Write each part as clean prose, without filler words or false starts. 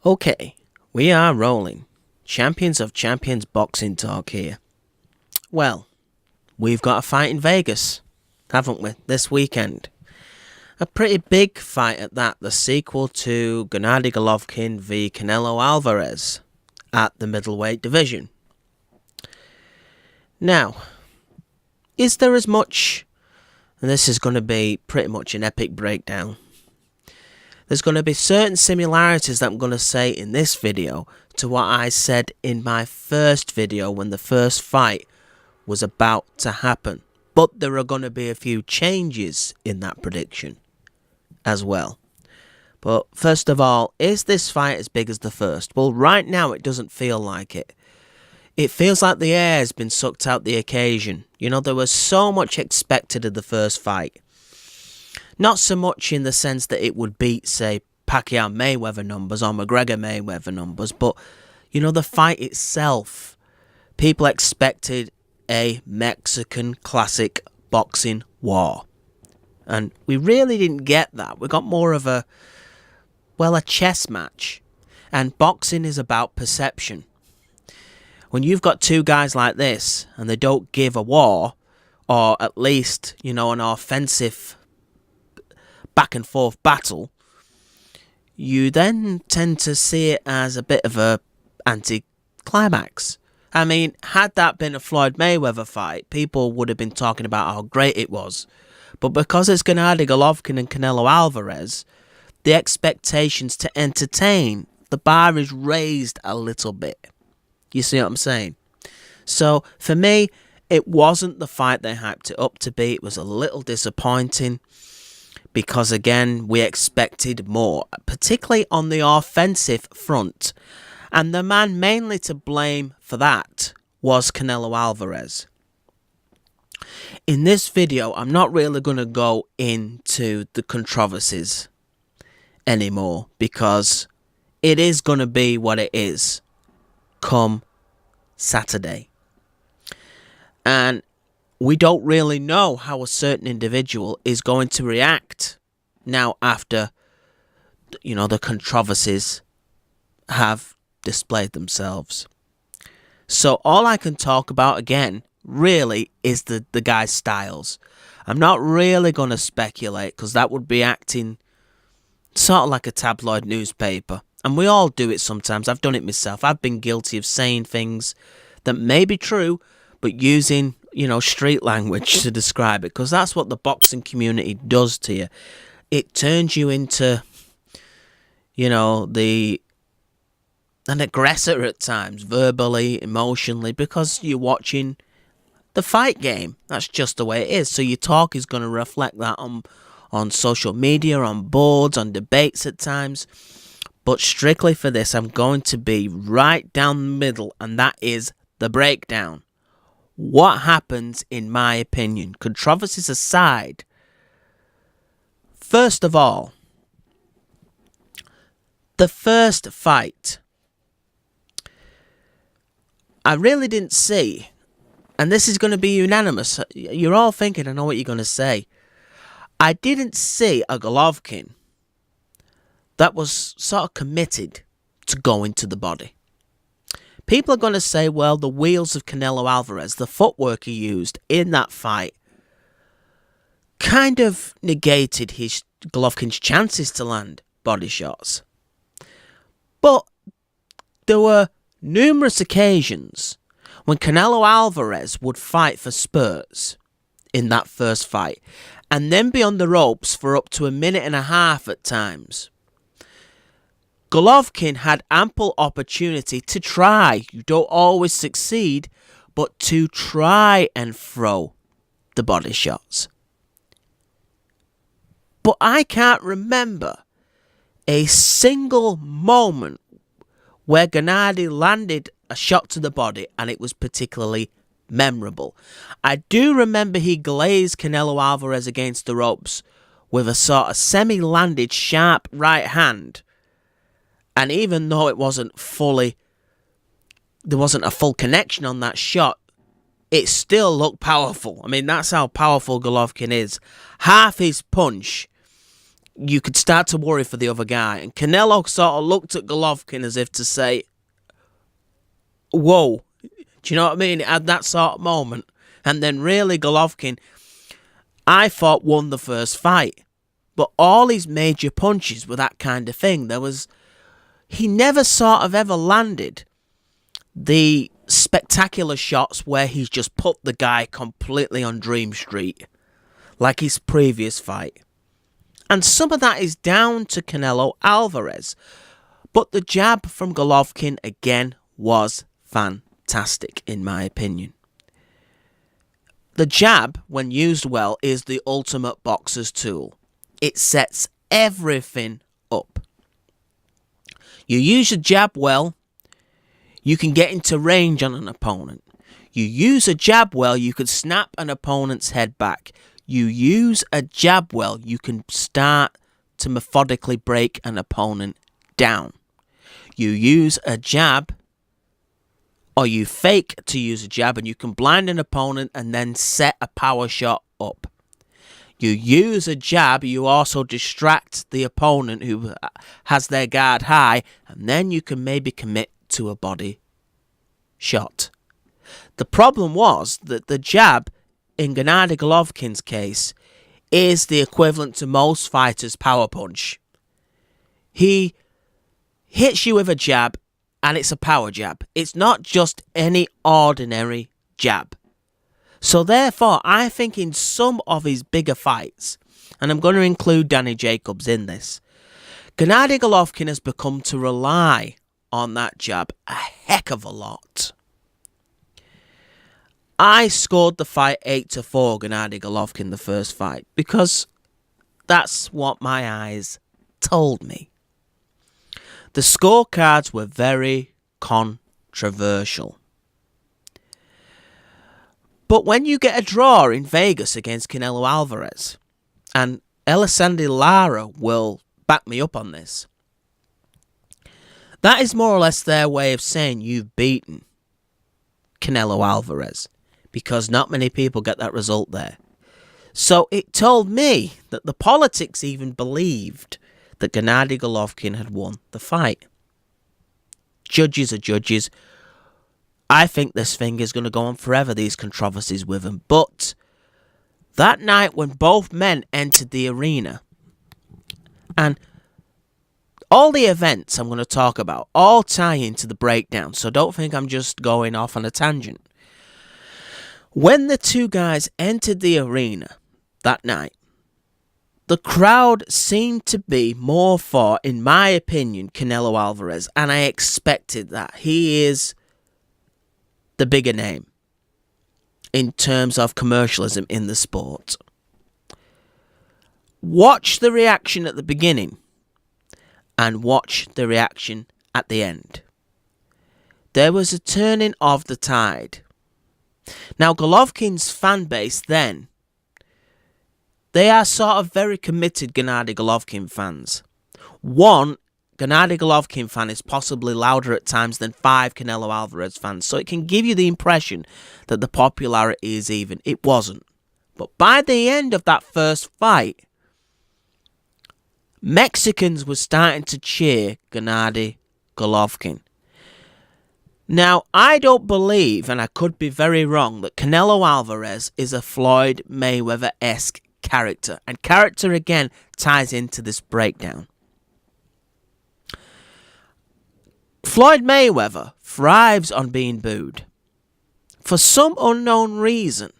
Okay, we are rolling. Champions of Champions boxing talk here. Well, we've got a fight in Vegas, haven't we, this weekend? A pretty big fight at that, the sequel to Gennady Golovkin v Canelo Alvarez at the middleweight division. Now, is there as much, and this is going to be pretty much an epic breakdown, there's going to be certain similarities that I'm going to say in this video to what I said in my first video when the first fight was about to happen. But there are going to be a few changes in that prediction as well. But first of all, is this fight as big as the first? Well, right now it doesn't feel like it. It feels like the air has been sucked out the occasion. You know, there was so much expected of the first fight. Not so much in the sense that it would beat, say, Pacquiao-Mayweather numbers or McGregor-Mayweather numbers, but, you know, the fight itself. People expected a Mexican classic boxing war. And we really didn't get that. We got more of a chess match. And boxing is about perception. When you've got two guys like this, and they don't give a war, or at least, you know, an offensive back and forth battle, you then tend to see it as a bit of a anti-climax. I mean, had that been a Floyd Mayweather fight, people would have been talking about how great it was. But because it's Gennady Golovkin and Canelo Alvarez, the expectations to entertain, the bar is raised a little bit. You see what I'm saying? So, for me, it wasn't the fight they hyped it up to be. It was a little disappointing. Because, again, we expected more, particularly on the offensive front. And the man mainly to blame for that was Canelo Alvarez. In this video, I'm not really going to go into the controversies anymore. Because it is going to be what it is come Saturday. And we don't really know how a certain individual is going to react now after, you know, the controversies have displayed themselves. So all I can talk about, again, really is the guy's styles. I'm not really going to speculate because that would be acting sort of like a tabloid newspaper. And we all do it sometimes. I've done it myself. I've been guilty of saying things that may be true, but using, you know, street language to describe it, because that's what the boxing community does to you. It turns you into, you know, an aggressor at times, verbally, emotionally, because you're watching the fight game. That's just the way it is. So your talk is going to reflect that on social media, on boards, on debates at times. But strictly for this, I'm going to be right down the middle, and that is the breakdown. What happens, in my opinion, controversies aside, first of all, the first fight, I really didn't see, and this is going to be unanimous, you're all thinking, I know what you're going to say, I didn't see a Golovkin that was sort of committed to going to the body. People are going to say, well, the wheels of Canelo Alvarez, the footwork he used in that fight, kind of negated Golovkin's chances to land body shots. But there were numerous occasions when Canelo Alvarez would fight for spurts in that first fight, and then be on the ropes for up to a minute and a half at times. Golovkin had ample opportunity to try. You don't always succeed, but to try and throw the body shots. But I can't remember a single moment where Gennady landed a shot to the body and it was particularly memorable. I do remember he glazed Canelo Alvarez against the ropes with a sort of semi-landed sharp right hand. And even though it wasn't there wasn't a full connection on that shot, it still looked powerful. I mean, that's how powerful Golovkin is. Half his punch you could start to worry for the other guy. And Canelo sort of looked at Golovkin as if to say, whoa, do you know what I mean? It had that sort of moment. And then really Golovkin, I thought, won the first fight. But all his major punches were that kind of thing. He never sort of ever landed the spectacular shots where he's just put the guy completely on Dream Street, like his previous fight. And some of that is down to Canelo Alvarez. But the jab from Golovkin, again, was fantastic, in my opinion. The jab, when used well, is the ultimate boxer's tool. It sets everything up. You use a jab well, you can get into range on an opponent. You use a jab well, you can snap an opponent's head back. You use a jab well, you can start to methodically break an opponent down. You use a jab, or you fake to use a jab, and you can blind an opponent and then set a power shot up. You use a jab, you also distract the opponent who has their guard high, and then you can maybe commit to a body shot. The problem was that the jab, in Gennady Golovkin's case, is the equivalent to most fighters' power punch. He hits you with a jab, and it's a power jab. It's not just any ordinary jab. So therefore, I think in some of his bigger fights, and I'm going to include Danny Jacobs in this, Gennady Golovkin has become to rely on that jab a heck of a lot. I scored the fight 8-4, Gennady Golovkin, the first fight, because that's what my eyes told me. The scorecards were very controversial. But when you get a draw in Vegas against Canelo Alvarez, and Elisandi Lara will back me up on this, that is more or less their way of saying you've beaten Canelo Alvarez, because not many people get that result there. So it told me that the politics even believed that Gennady Golovkin had won the fight. Judges are judges. I think this thing is going to go on forever, these controversies with him. But that night when both men entered the arena, and all the events I'm going to talk about all tie into the breakdown, so don't think I'm just going off on a tangent. When the two guys entered the arena that night, the crowd seemed to be more for, in my opinion, Canelo Alvarez, and I expected that. He is the bigger name in terms of commercialism in the sport. Watch the reaction at the beginning and watch the reaction at the end. There was a turning of the tide. Now, Golovkin's fan base then, they are sort of very committed Gennady Golovkin fans. One Gennady Golovkin fan is possibly louder at times than 5 Canelo Alvarez fans, so it can give you the impression that the popularity is even. It wasn't. But by the end of that first fight, Mexicans were starting to cheer Gennady Golovkin. Now, I don't believe, and I could be very wrong, that Canelo Alvarez is a Floyd Mayweather-esque character. And character, again, ties into this breakdown. Floyd Mayweather thrives on being booed. For some unknown reason,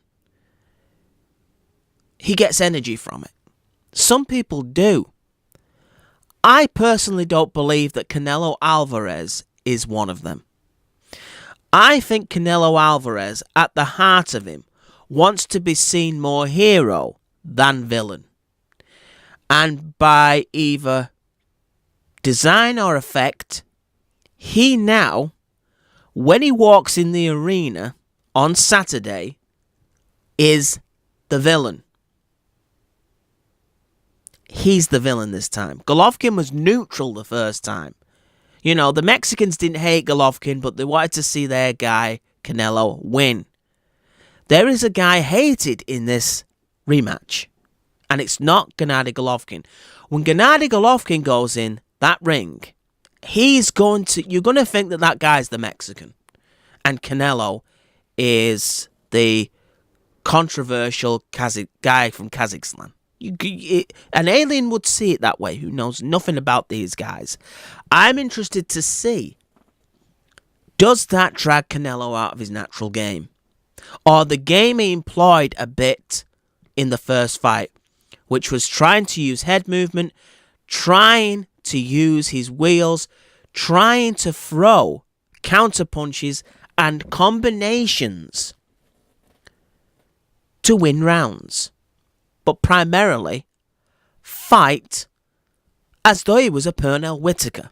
he gets energy from it. Some people do. I personally don't believe that Canelo Alvarez is one of them. I think Canelo Alvarez, at the heart of him, wants to be seen more hero than villain. And by either design or effect, he now, when he walks in the arena on Saturday, is the villain. He's the villain this time. Golovkin was neutral the first time. You know, the Mexicans didn't hate Golovkin, but they wanted to see their guy, Canelo, win. There is a guy hated in this rematch, and it's not Gennady Golovkin. When Gennady Golovkin goes in that ring, you're going to think that that guy's the Mexican. And Canelo is the controversial guy from Kazakhstan. An alien would see it that way who knows nothing about these guys. I'm interested to see, does that drag Canelo out of his natural game? Or the game he employed a bit in the first fight, which was trying to use head movement, trying to use his wheels, trying to throw counter punches and combinations to win rounds, but primarily fight as though he was a Pernell Whitaker.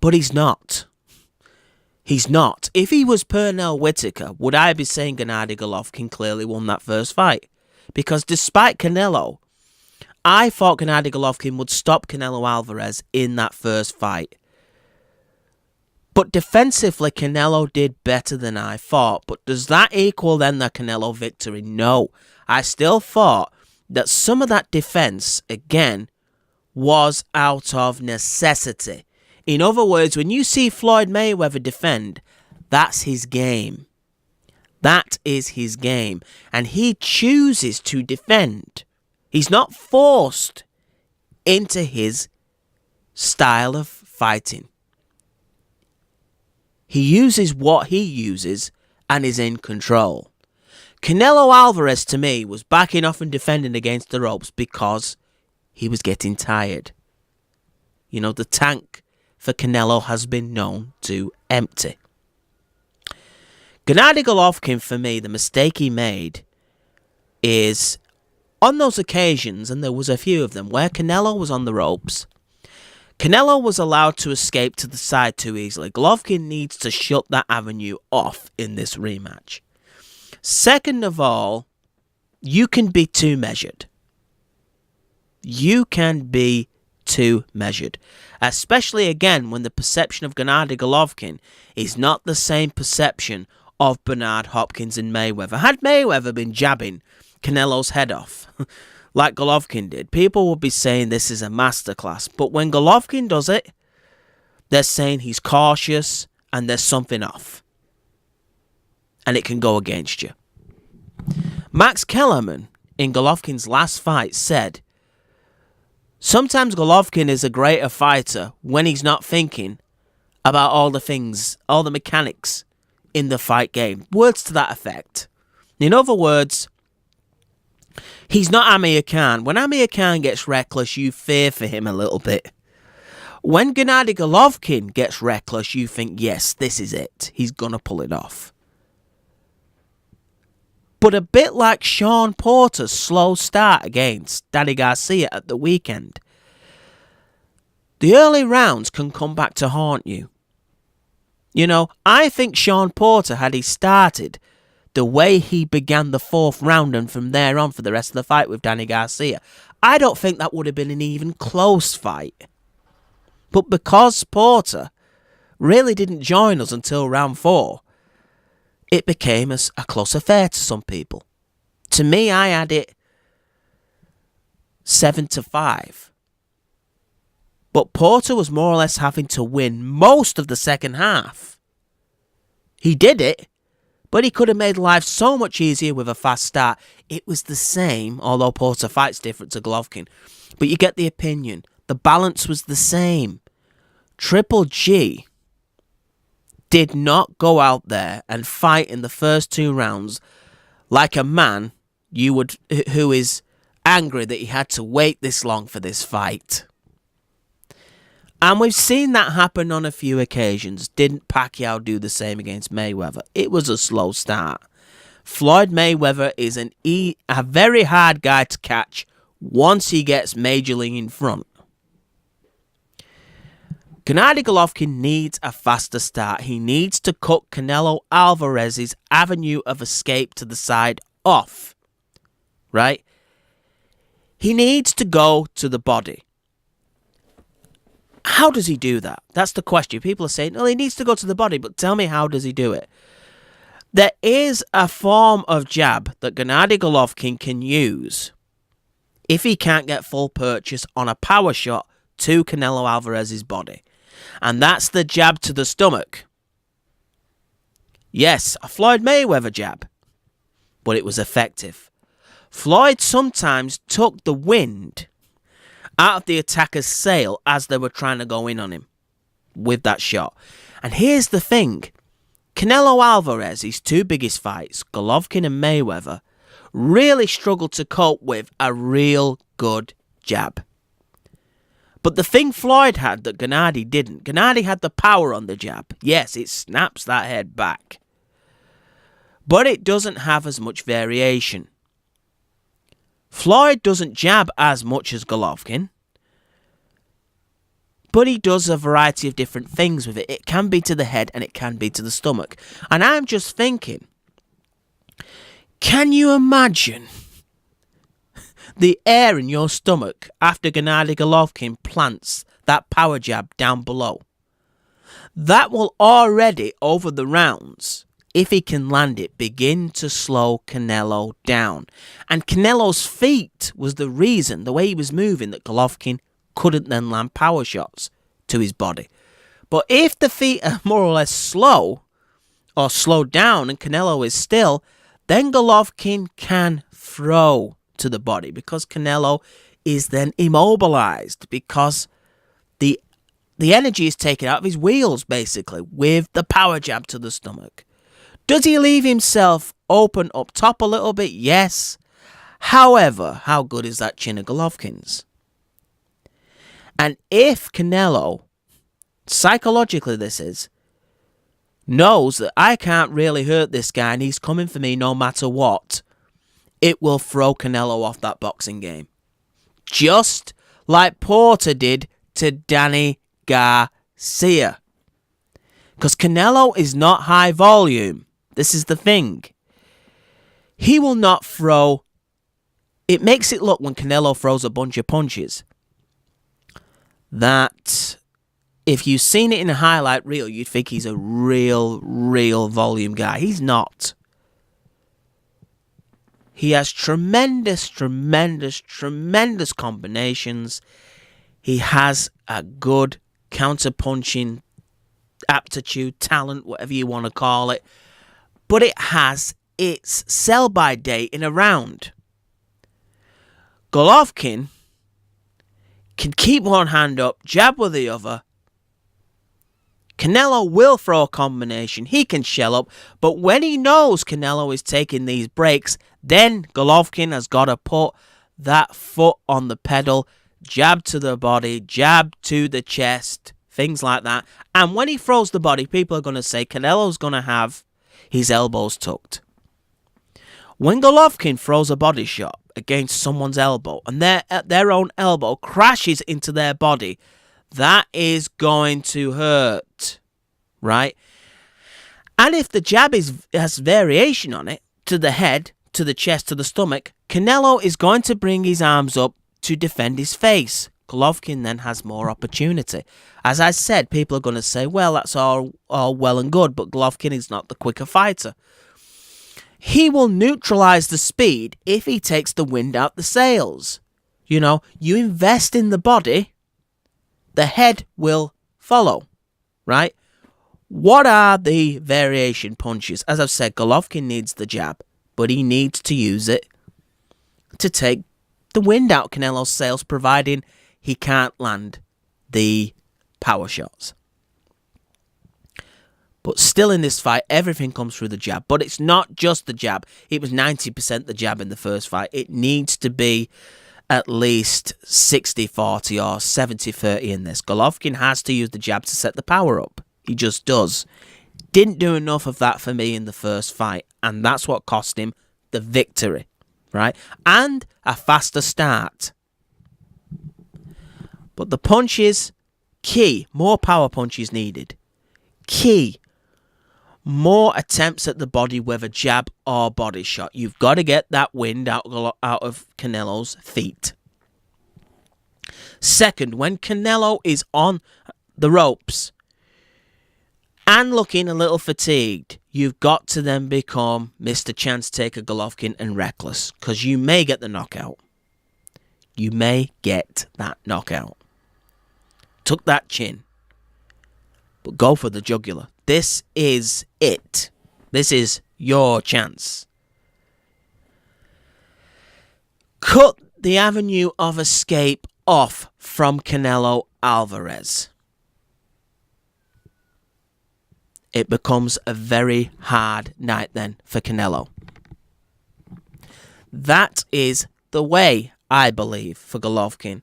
But he's not. He's not. If he was Pernell Whitaker, would I be saying Gennady Golovkin clearly won that first fight? Because despite Canelo, I thought Gennady Golovkin would stop Canelo Alvarez in that first fight. But defensively, Canelo did better than I thought. But does that equal then the Canelo victory? No. I still thought that some of that defense, again, was out of necessity. In other words, when you see Floyd Mayweather defend, that's his game. That is his game. And he chooses to defend. He's not forced into his style of fighting. He uses what he uses and is in control. Canelo Alvarez, to me, was backing off and defending against the ropes because he was getting tired. You know, the tank for Canelo has been known to empty. Gennady Golovkin, for me, the mistake he made is on those occasions, and there was a few of them, where Canelo was on the ropes, Canelo was allowed to escape to the side too easily. Golovkin needs to shut that avenue off in this rematch. Second of all, you can be too measured. You can be too measured. Especially, again, when the perception of Gennady Golovkin is not the same perception of Bernard Hopkins and Mayweather. Had Mayweather been jabbing Canelo's head off like Golovkin did, people would be saying this is a masterclass. But when Golovkin does it, they're saying he's cautious and there's something off. And it can go against you. Max Kellerman, in Golovkin's last fight, said, sometimes Golovkin is a greater fighter when he's not thinking about all the things, all the mechanics in the fight game. Words to that effect. In other words, he's not Amir Khan. When Amir Khan gets reckless, you fear for him a little bit. When Gennady Golovkin gets reckless, you think, yes, this is it. He's going to pull it off. But a bit like Sean Porter's slow start against Danny Garcia at the weekend, the early rounds can come back to haunt you. You know, I think Sean Porter, had he started the way he began the fourth round and from there on for the rest of the fight with Danny Garcia, I don't think that would have been an even close fight. But because Porter really didn't join us until round 4, it became a close affair to some people. To me, I had it 7-5. But Porter was more or less having to win most of the second half. He did it, but he could have made life so much easier with a fast start. It was the same, although Porter fights different to Golovkin. But you get the opinion. The balance was the same. Triple G did not go out there and fight in the first 2 rounds like a man who is angry that he had to wait this long for this fight. And we've seen that happen on a few occasions. Didn't Pacquiao do the same against Mayweather? It was a slow start. Floyd Mayweather is a very hard guy to catch once he gets majorly in front. Gennady Golovkin needs a faster start. He needs to cut Canelo Alvarez's avenue of escape to the side off. Right? He needs to go to the body. How does he do that? That's the question. People are saying, well, he needs to go to the body, but tell me, how does he do it? There is a form of jab that Gennady Golovkin can use if he can't get full purchase on a power shot to Canelo Alvarez's body. And that's the jab to the stomach. Yes, a Floyd Mayweather jab, but it was effective. Floyd sometimes took the wind out of the attacker's sail as they were trying to go in on him with that shot. And here's the thing. Canelo Alvarez, his two biggest fights, Golovkin and Mayweather, really struggled to cope with a real good jab. But the thing Floyd had that Gennady didn't, Gennady had the power on the jab. Yes, it snaps that head back. But it doesn't have as much variation. Floyd doesn't jab as much as Golovkin, but he does a variety of different things with it. It can be to the head and it can be to the stomach. And I'm just thinking, can you imagine the air in your stomach after Gennady Golovkin plants that power jab down below? That will already, over the rounds, if he can land it, begin to slow Canelo down. And Canelo's feet was the reason, the way he was moving, that Golovkin couldn't then land power shots to his body. But if the feet are more or less slow, or slowed down, and Canelo is still, then Golovkin can throw to the body, because Canelo is then immobilized, because the energy is taken out of his wheels, basically, with the power jab to the stomach. Does he leave himself open up top a little bit? Yes. However, how good is that chin of Golovkin's? And if Canelo, psychologically this is, knows that I can't really hurt this guy and he's coming for me no matter what, it will throw Canelo off that boxing game. Just like Porter did to Danny Garcia. Because Canelo is not high volume. This is the thing. He will not throw. It makes it look, when Canelo throws a bunch of punches, that if you've seen it in a highlight reel, you'd think he's a real volume guy. He's not. He has tremendous combinations. He has a good counter-punching aptitude, talent, whatever you want to call it. But it has its sell-by date in a round. Golovkin can keep one hand up, jab with the other. Canelo will throw a combination. He can shell up. But when he knows Canelo is taking these breaks, then Golovkin has got to put that foot on the pedal. Jab to the body, jab to the chest, things like that. And when he throws the body, people are going to say Canelo's going to have his elbows tucked. When Golovkin throws a body shot against someone's elbow and their own elbow crashes into their body, that is going to hurt, right? And if the jab has variation on it, to the head, to the chest, to the stomach, Canelo is going to bring his arms up to defend his face. Golovkin then has more opportunity. As I said, people are going to say, well, that's all well and good, but Golovkin is not the quicker fighter. He will neutralize the speed if he takes the wind out the sails. You know, you invest in the body, the head will follow, right? What are the variation punches? As I've said, Golovkin needs the jab, but he needs to use it to take the wind out Canelo's sails, providing he can't land the power shots. But still in this fight, everything comes through the jab. But it's not just the jab. It was 90% the jab in the first fight. It needs to be at least 60-40 or 70-30 in this. Golovkin has to use the jab to set the power up. He just does. Didn't do enough of that for me in the first fight. And that's what cost him the victory, right? And a faster start. But the punches, key. More power punches needed. Key. More attempts at the body, whether jab or body shot. You've got to get that wind out of Canelo's feet. Second, when Canelo is on the ropes and looking a little fatigued, you've got to then become Mr. Chance Taker Golovkin and reckless, because you may get the knockout. You may get that knockout. Tuck that chin. But go for the jugular. This is it. This is your chance. Cut the avenue of escape off from Canelo Alvarez. It becomes a very hard night then for Canelo. That is the way, I believe, for Golovkin.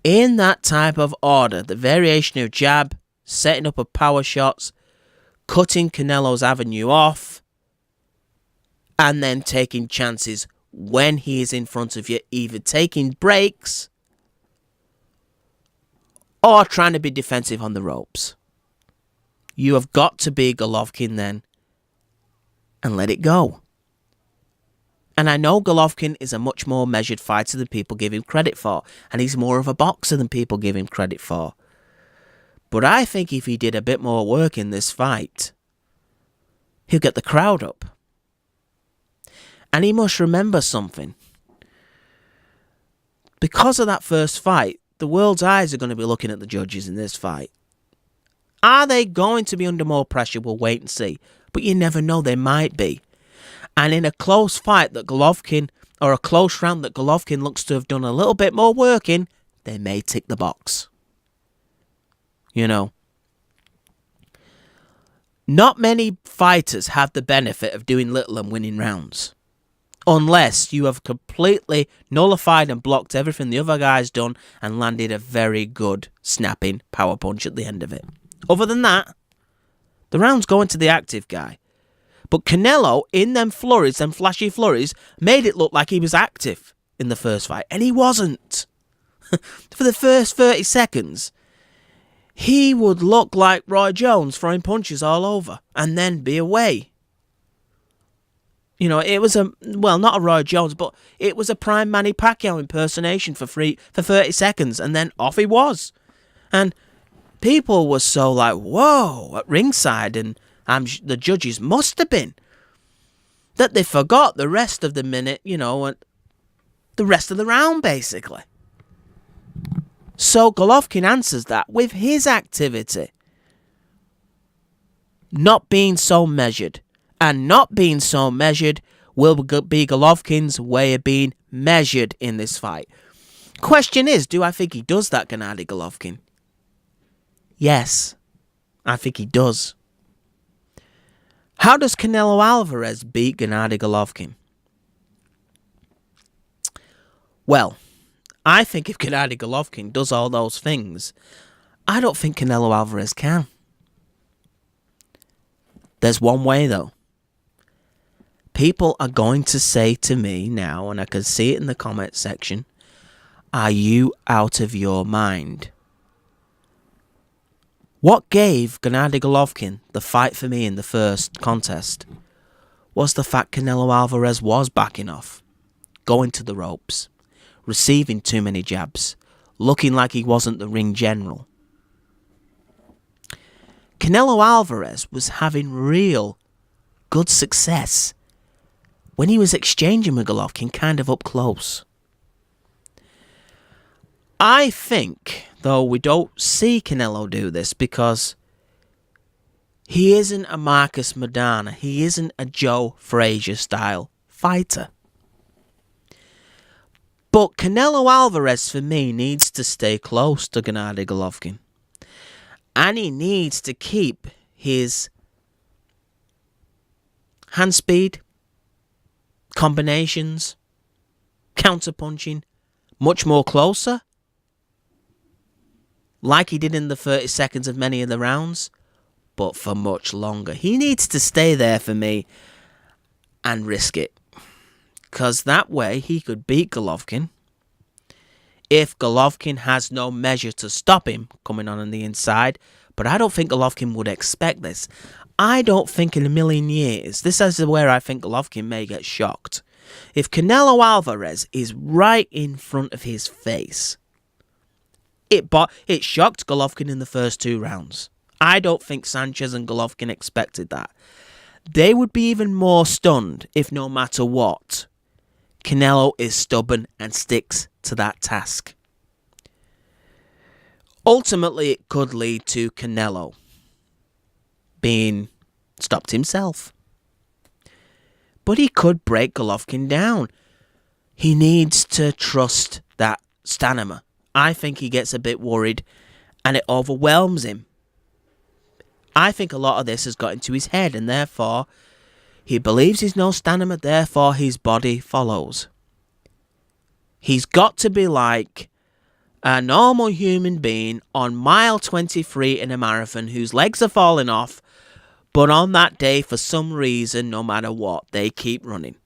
In that type of order, the variation of jab, setting up of power shots, cutting Canelo's avenue off, and then taking chances when he is in front of you, either taking breaks or trying to be defensive on the ropes. You have got to be Golovkin then and let it go. And I know Golovkin is a much more measured fighter than people give him credit for, and he's more of a boxer than people give him credit for. But I think if he did a bit more work in this fight, he'll get the crowd up. And he must remember something. Because of that first fight, the world's eyes are going to be looking at the judges in this fight. Are they going to be under more pressure? We'll wait and see. But you never know, they might be. And in a close fight that Golovkin, or a close round that Golovkin looks to have done a little bit more work in, they may tick the box. You know. Not many fighters have the benefit of doing little and winning rounds. Unless you have completely nullified and blocked everything the other guy's done and landed a very good snapping power punch at the end of it. Other than that, the round's going to the active guy. But Canelo, in them flurries, them flashy flurries, made it look like he was active in the first fight. And he wasn't. For the first 30 seconds, he would look like Roy Jones throwing punches all over and then be away. You know, it was not a Roy Jones, but it was a prime Manny Pacquiao impersonation for 30 seconds, and then off he was. And people were so like, whoa, at ringside, and the judges must have been, that they forgot the rest of the minute, you know, the rest of the round, basically. So Golovkin answers that with his activity. Not being so measured. And not being so measured will be Golovkin's way of being measured in this fight. Question is, do I think he does that, Gennady Golovkin? Yes, I think he does. How does Canelo Alvarez beat Gennady Golovkin? Well, I think if Gennady Golovkin does all those things, I don't think Canelo Alvarez can. There's one way, though. People are going to say to me now, and I can see it in the comment section, are you out of your mind? What gave Gennady Golovkin the fight for me in the first contest was the fact Canelo Alvarez was backing off, going to the ropes, receiving too many jabs, looking like he wasn't the ring general. Canelo Alvarez was having real good success when he was exchanging with Golovkin kind of up close. I think, though, we don't see Canelo do this because he isn't a Marcus Maidana. He isn't a Joe Frazier style fighter. But Canelo Alvarez, for me, needs to stay close to Gennady Golovkin. And he needs to keep his hand speed, combinations, counter-punching much more closer, like he did in the 30 seconds of many of the rounds, but for much longer. He needs to stay there for me and risk it. Because that way he could beat Golovkin if Golovkin has no measure to stop him coming on the inside. But I don't think Golovkin would expect this. I don't think in a million years, this is where I think Golovkin may get shocked. If Canelo Alvarez is right in front of his face, it shocked Golovkin in the first 2 rounds. I don't think Sanchez and Golovkin expected that. They would be even more stunned if no matter what, Canelo is stubborn and sticks to that task. Ultimately, it could lead to Canelo being stopped himself. But he could break Golovkin down. He needs to trust that stamina. I think he gets a bit worried and it overwhelms him. I think a lot of this has got into his head and therefore he believes he's no stamina, therefore his body follows. He's got to be like a normal human being on mile 23 in a marathon whose legs are falling off, but on that day, for some reason, no matter what, they keep running.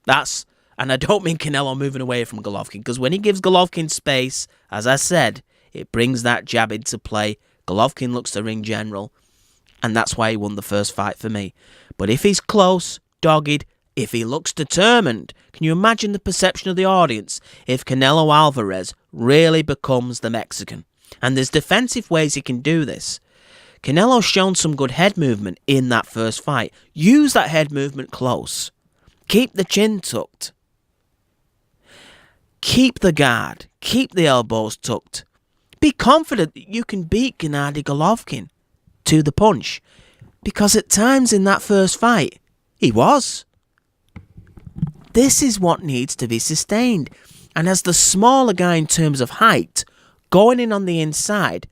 And I don't mean Canelo moving away from Golovkin, because when he gives Golovkin space, as I said, it brings that jab into play. Golovkin looks the ring general, and that's why he won the first fight for me. But if he's close, dogged, if he looks determined, can you imagine the perception of the audience if Canelo Alvarez really becomes the Mexican? And there's defensive ways he can do this. Canelo's shown some good head movement in that first fight. Use that head movement close. Keep the chin tucked. Keep the guard. Keep the elbows tucked. Be confident that you can beat Gennady Golovkin to the punch. Because at times in that first fight, he was. This is what needs to be sustained. And as the smaller guy in terms of height, going in on the inside,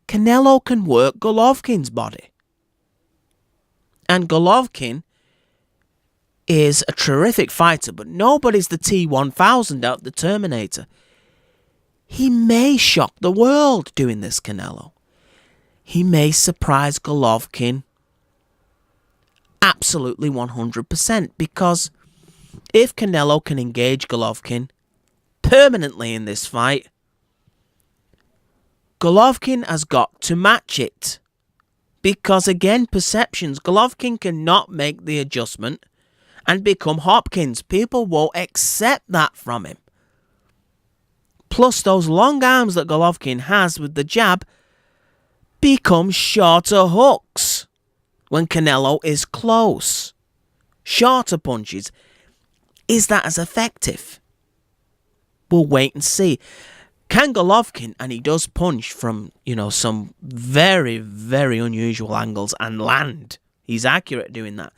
Canelo can work Golovkin's body. And Golovkin is a terrific fighter, but nobody's the T-1000 out the Terminator. He may shock the world doing this, Canelo. He may surprise Golovkin absolutely 100%, because if Canelo can engage Golovkin permanently in this fight, Golovkin has got to match it. Because again, perceptions, Golovkin cannot make the adjustment and become Hopkins. People won't accept that from him. Plus, those long arms that Golovkin has with the jab become shorter hooks when Canelo is close. Shorter punches. Is that as effective? We'll wait and see. Can Golovkin, and he does punch from, some very, very unusual angles and land. He's accurate doing that.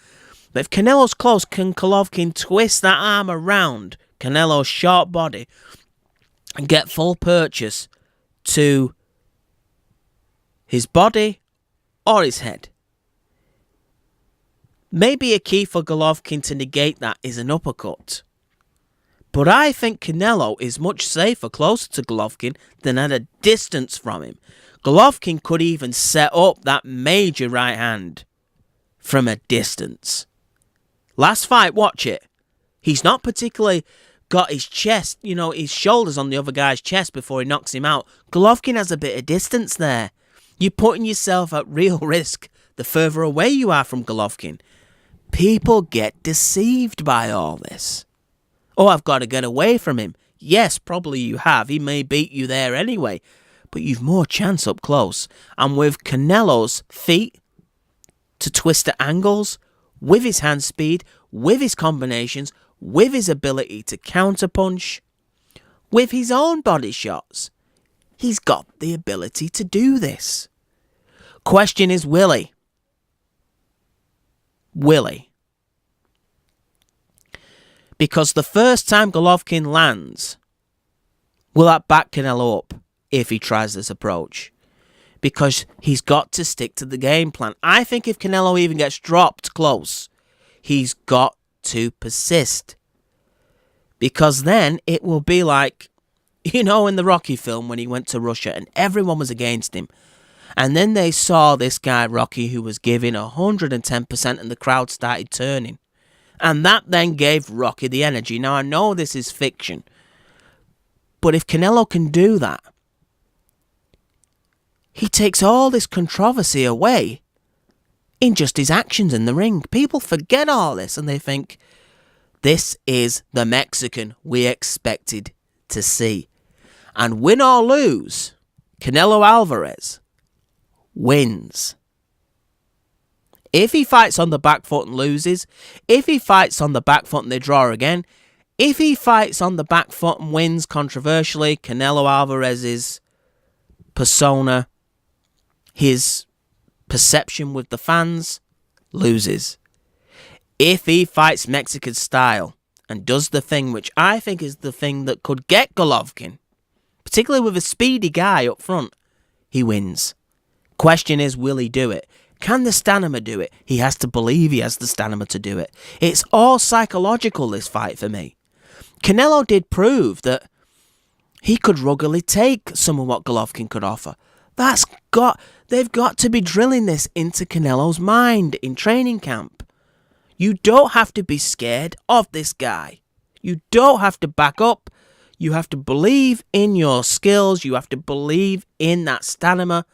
But if Canelo's close, can Golovkin twist that arm around Canelo's short body and get full purchase to his body or his head? Maybe a key for Golovkin to negate that is an uppercut. But I think Canelo is much safer closer to Golovkin than at a distance from him. Golovkin could even set up that major right hand from a distance. Last fight, watch it. He's not particularly got his chest, his shoulders on the other guy's chest before he knocks him out. Golovkin has a bit of distance there. You're putting yourself at real risk the further away you are from Golovkin. People get deceived by all this. Oh, I've got to get away from him. Yes, probably you have. He may beat you there anyway. But you've more chance up close. And with Canelo's feet to twist at angles, with his hand speed, with his combinations, with his ability to counterpunch, with his own body shots, he's got the ability to do this. Question is, will he? Will he? Because the first time Golovkin lands, will that back Canelo up if he tries this approach? Because he's got to stick to the game plan. I think if Canelo even gets dropped close, he's got to persist. Because then it will be like, in the Rocky film when he went to Russia and everyone was against him. And then they saw this guy, Rocky, who was giving 110% and the crowd started turning. And that then gave Rocky the energy. Now, I know this is fiction. But if Canelo can do that, he takes all this controversy away in just his actions in the ring. People forget all this and they think, this is the Mexican we expected to see. And win or lose, Canelo Alvarez wins. If he fights on the back foot and loses, if he fights on the back foot and they draw again, If he fights on the back foot and wins controversially, Canelo Alvarez's persona, his perception with the fans, loses. If he fights Mexican style and does the thing which I think is the thing that could get Golovkin, particularly with a speedy guy up front, he wins. Question is, will he do it? Can the stamina do it? He has to believe he has the stamina to do it. It's all psychological, this fight, for me. Canelo did prove that he could ruggedly take some of what Golovkin could offer. They've got to be drilling this into Canelo's mind in training camp. You don't have to be scared of this guy. You don't have to back up. You have to believe in your skills. You have to believe in that stamina.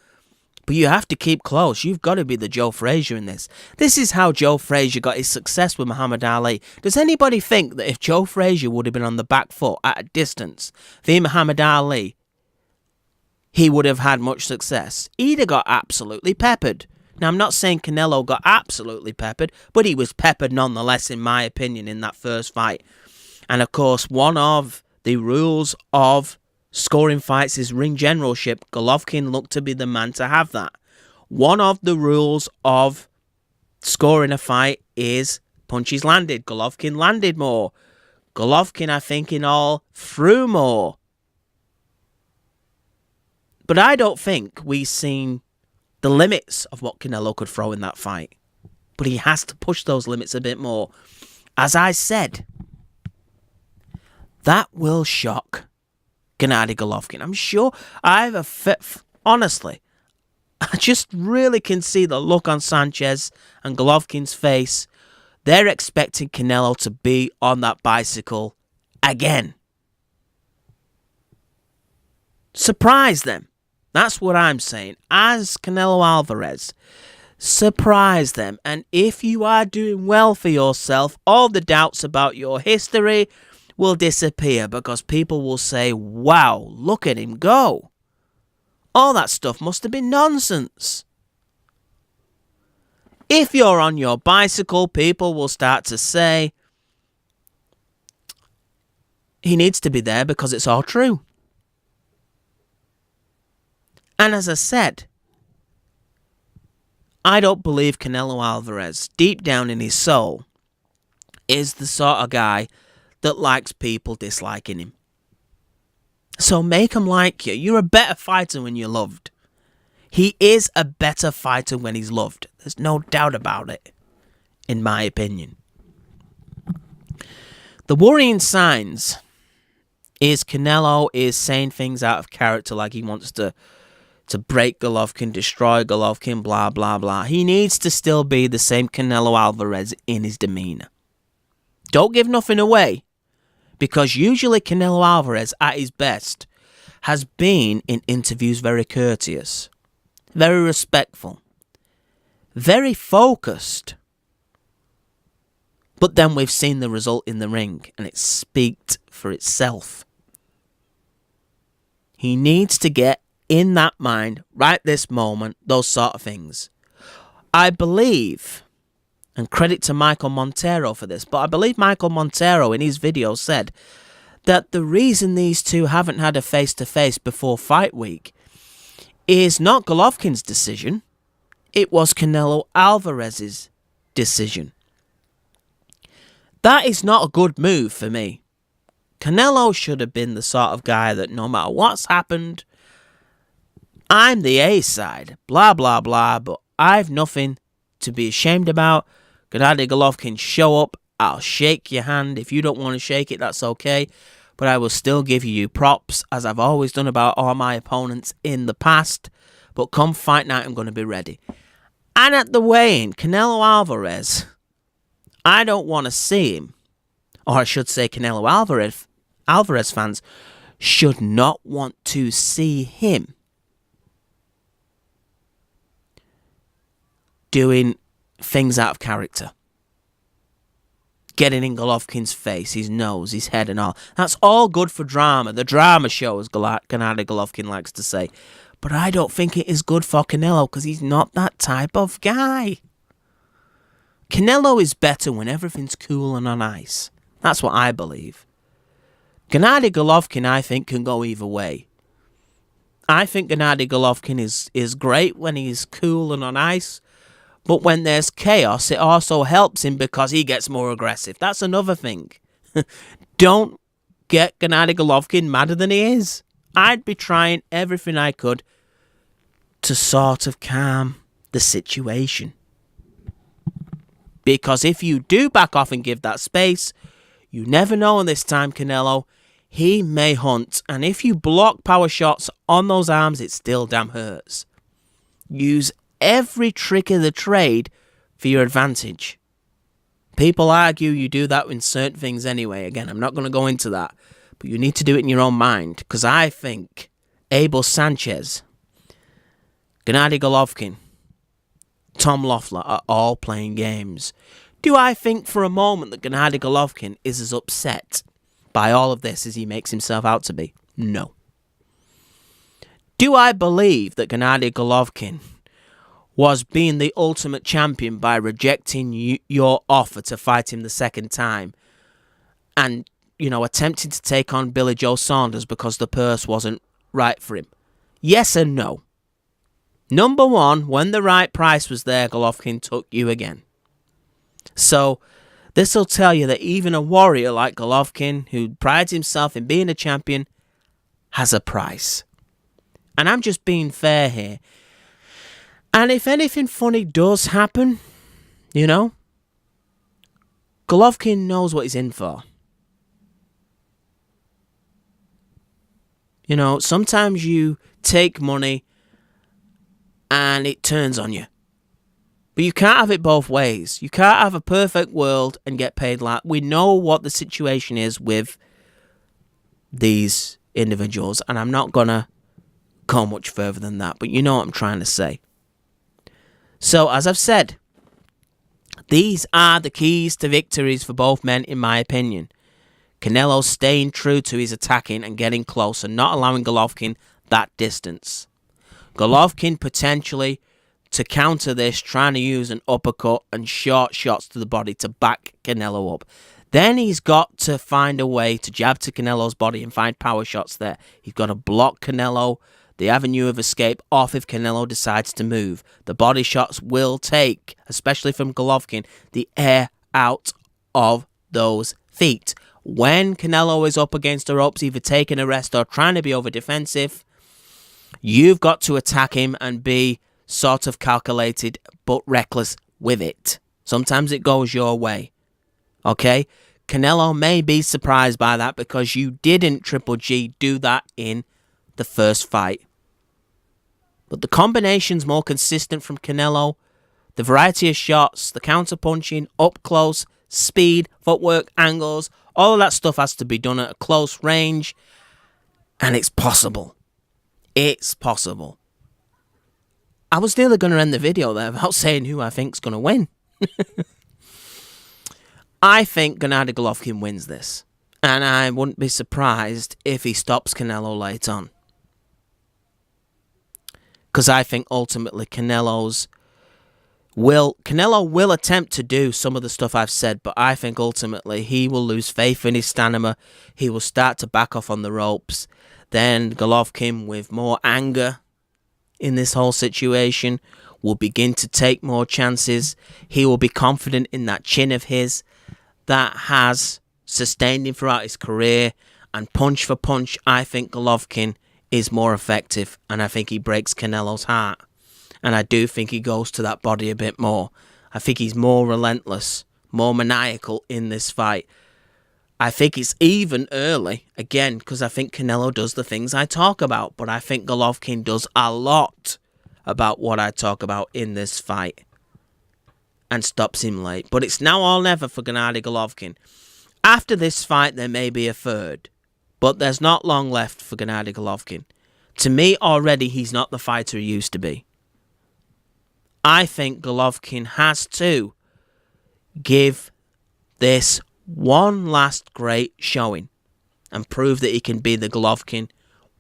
But you have to keep close. You've got to be the Joe Frazier in this. This is how Joe Frazier got his success with Muhammad Ali. Does anybody think that if Joe Frazier would have been on the back foot at a distance via Muhammad Ali, he would have had much success? He'd have got absolutely peppered. Now, I'm not saying Canelo got absolutely peppered, but he was peppered nonetheless, in my opinion, in that first fight. And of course, one of the rules of scoring fights is ring generalship. Golovkin looked to be the man to have that. One of the rules of scoring a fight is punches landed. Golovkin landed more. Golovkin, I think, in all, threw more. But I don't think we've seen the limits of what Canelo could throw in that fight. But he has to push those limits a bit more. As I said, that will shock Gennady Golovkin. I'm sure honestly, I just really can see the look on Sanchez and Golovkin's face. They're expecting Canelo to be on that bicycle again. Surprise them. That's what I'm saying. As Canelo Alvarez, surprise them. And if you are doing well for yourself, all the doubts about your history will disappear, because people will say, wow, look at him go. All that stuff must have been nonsense. If you're on your bicycle, people will start to say, he needs to be there because it's all true. And as I said, I don't believe Canelo Alvarez, deep down in his soul, is the sort of guy that likes people disliking him. So make him like you. You're a better fighter when you're loved. He is a better fighter when he's loved. There's no doubt about it, in my opinion. The worrying signs is Canelo is saying things out of character, like he wants to break Golovkin, destroy Golovkin, blah, blah, blah. He needs to still be the same Canelo Alvarez in his demeanor. Don't give nothing away, because usually Canelo Alvarez, at his best, has been in interviews very courteous, very respectful, very focused. But then we've seen the result in the ring, and it speaks for itself. He needs to get in that mind, right this moment, those sort of things. I believe, and credit to Michael Montero for this, but I believe Michael Montero in his video said that the reason these two haven't had a face-to-face before fight week is not Golovkin's decision, it was Canelo Alvarez's decision. That is not a good move for me. Canelo should have been the sort of guy that no matter what's happened, I'm the A side, blah, blah, blah, but I've nothing to be ashamed about. Gennady Golovkin, show up, I'll shake your hand. If you don't want to shake it, that's okay. But I will still give you props, as I've always done about all my opponents in the past. But come fight night, I'm going to be ready. And at the weigh-in, Canelo Alvarez, I don't want to see him, or I should say Canelo Alvarez fans should not want to see him doing things out of character. Getting in Golovkin's face, his nose, his head and all. That's all good for drama. The drama show, as Gennady Golovkin likes to say. But I don't think it is good for Canelo, because he's not that type of guy. Canelo is better when everything's cool and on ice. That's what I believe. Gennady Golovkin, I think, can go either way. I think Gennady Golovkin is great when he's cool and on ice. But when there's chaos, it also helps him because he gets more aggressive. That's another thing. Don't get Gennady Golovkin madder than he is. I'd be trying everything I could to sort of calm the situation. Because if you do back off and give that space, you never know in this time, Canelo, he may hunt. And if you block power shots on those arms, it still damn hurts. Use every trick of the trade for your advantage. People argue you do that in certain things anyway. Again, I'm not going to go into that. But you need to do it in your own mind. Because I think Abel Sanchez, Gennady Golovkin, Tom Loeffler are all playing games. Do I think for a moment that Gennady Golovkin is as upset by all of this as he makes himself out to be? No. Do I believe that Gennady Golovkin was being the ultimate champion by rejecting your offer to fight him the second time and, attempting to take on Billy Joe Saunders because the purse wasn't right for him? Yes and no. Number one, when the right price was there, Golovkin took you again. So, this will tell you that even a warrior like Golovkin, who prides himself in being a champion, has a price. And I'm just being fair here. And if anything funny does happen, Golovkin knows what he's in for. Sometimes you take money and it turns on you. But you can't have it both ways. You can't have a perfect world and get paid like... We know what the situation is with these individuals, and I'm not going to go much further than that, but you know what I'm trying to say. So, as I've said, these are the keys to victories for both men, in my opinion. Canelo staying true to his attacking and getting close and not allowing Golovkin that distance. Golovkin potentially, to counter this, trying to use an uppercut and short shots to the body to back Canelo up. Then he's got to find a way to jab to Canelo's body and find power shots there. He's got to block Canelo, the avenue of escape, off if Canelo decides to move. The body shots will take, especially from Golovkin, the air out of those feet. When Canelo is up against the ropes, either taking a rest or trying to be over defensive, you've got to attack him and be sort of calculated but reckless with it. Sometimes it goes your way. Okay? Canelo may be surprised by that because you didn't, Triple G, do that in the first fight. But the combination's more consistent from Canelo. The variety of shots, the counter-punching, up close, speed, footwork, angles, all of that stuff has to be done at a close range. And it's possible. It's possible. I was nearly going to end the video there without saying who I think's going to win. I think Gennady Golovkin wins this. And I wouldn't be surprised if he stops Canelo late on. Because I think ultimately Canelo will attempt to do some of the stuff I've said, but I think ultimately he will lose faith in his stamina. He will start to back off on the ropes. Then Golovkin, with more anger in this whole situation, will begin to take more chances. He will be confident in that chin of his that has sustained him throughout his career. And punch for punch, I think Golovkin is more effective. And I think he breaks Canelo's heart. And I do think he goes to that body a bit more. I think he's more relentless, more maniacal in this fight. I think it's even early, again, because I think Canelo does the things I talk about. But I think Golovkin does a lot about what I talk about in this fight. And stops him late. But it's now or never for Gennady Golovkin. After this fight, there may be a third. But there's not long left for Gennady Golovkin. To me, already, he's not the fighter he used to be. I think Golovkin has to give this one last great showing and prove that he can be the Golovkin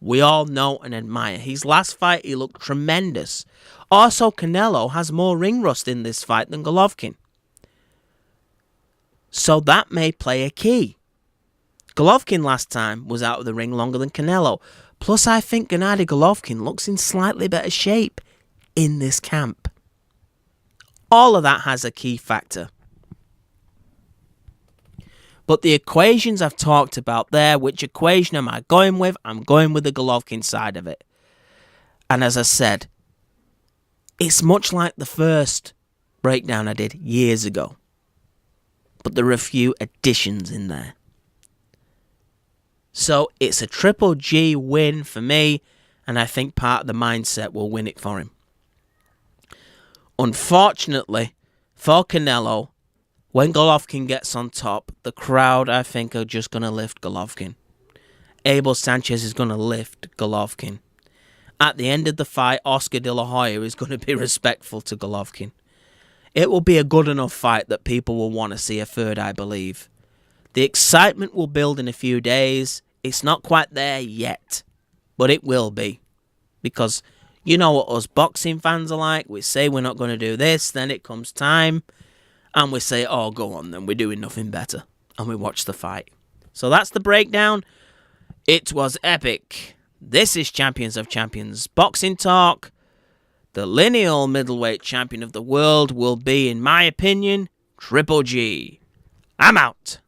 we all know and admire. His last fight, he looked tremendous. Also, Canelo has more ring rust in this fight than Golovkin. So that may play a key. Golovkin last time was out of the ring longer than Canelo. Plus, I think Gennady Golovkin looks in slightly better shape in this camp. All of that has a key factor. But the equations I've talked about there, which equation am I going with? I'm going with the Golovkin side of it. And as I said, it's much like the first breakdown I did years ago. But there are a few additions in there. So it's a Triple G win for me, and I think part of the mindset will win it for him. Unfortunately, for Canelo, when Golovkin gets on top, the crowd, I think, are just going to lift Golovkin. Abel Sanchez is going to lift Golovkin. At the end of the fight, Oscar De La Hoya is going to be respectful to Golovkin. It will be a good enough fight that people will want to see a third, I believe. The excitement will build in a few days. It's not quite there yet, but it will be. Because you know what us boxing fans are like. We say we're not going to do this, then it comes time, and we say, oh, go on then, we're doing nothing better. And we watch the fight. So that's the breakdown. It was epic. This is Champions of Champions Boxing Talk. The lineal middleweight champion of the world will be, in my opinion, Triple G. I'm out.